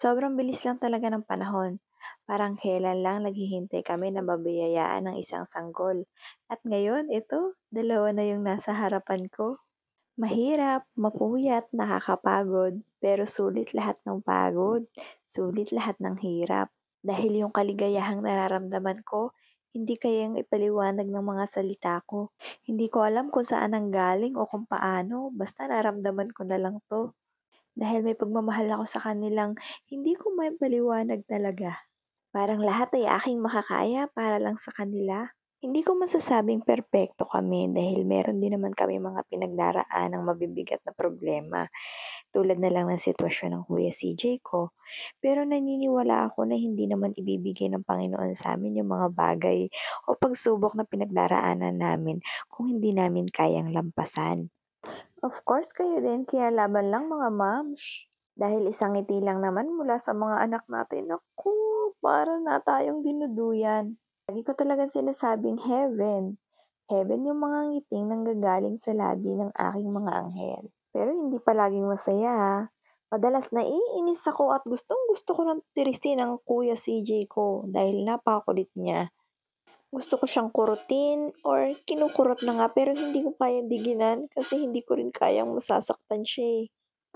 Sobrang bilis lang talaga ng panahon. Parang kailan lang naghihintay kami na mabiyayaan ng isang sanggol. At ngayon, ito, dalawa na yung nasa harapan ko. Mahirap, mapuyat, nakakapagod, pero sulit lahat ng pagod, sulit lahat ng hirap. Dahil yung kaligayahang nararamdaman ko, hindi kayang ipaliwanag ng mga salita ko. Hindi ko alam kung saan ang galing o kung paano, basta naramdaman ko na lang to. Dahil may pagmamahal ako sa kanilang hindi ko maipaliwanag talaga. Parang lahat ay aking makakaya para lang sa kanila. Hindi ko masasabing perpekto kami dahil meron din naman kami mga pinagdaraan ng mabibigat na problema tulad na lang ng sitwasyon ng Kuya CJ ko. Pero naniniwala ako na hindi naman ibibigay ng Panginoon sa amin yung mga bagay o pagsubok na pinagdaraanan namin kung hindi namin kayang lampasan. Of course, kayo din, kaya laban lang mga moms. Dahil isang ngiti lang naman mula sa mga anak natin, naku, para na tayong dinuduyan. Lagi ko talagang sinasabing heaven. Heaven yung mga ngiting nanggagaling sa labi ng aking mga anghel. Pero hindi palaging masaya ha. Madalas naiinis ako at gustong gusto ko ng tirisin ang kuya CJ ko dahil napakakulit niya. Gusto ko siyang kurutin or kinukurot na nga pero hindi ko kayang diginan kasi hindi ko rin kayang masasaktan siya eh.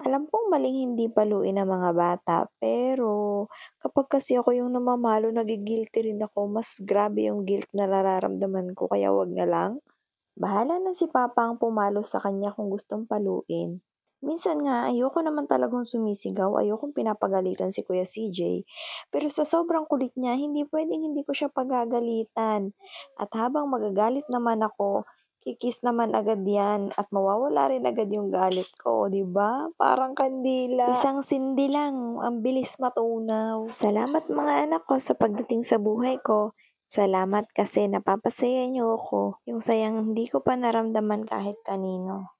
Alam kong maling hindi paluin ang mga bata, pero kapag kasi ako yung namamalo, nagigilty rin ako. Mas grabe yung guilt na nararamdaman ko, kaya wag na lang. Bahala na si Papa ang pumalo sa kanya kung gustong paluin. Minsan nga, ayoko naman talagang sumisigaw, ayokong pinapagalitan si Kuya CJ. Pero sa sobrang kulit niya, hindi pwedeng hindi ko siya pagagalitan. At habang magagalit naman ako, kikis naman agad yan at mawawala rin agad yung galit ko, di ba? Parang kandila. Isang sindi lang, ang bilis matunaw. Salamat mga anak ko sa pagdating sa buhay ko. Salamat kasi napapasaya niyo ako. Yung sayang hindi ko pa naramdaman kahit kanino.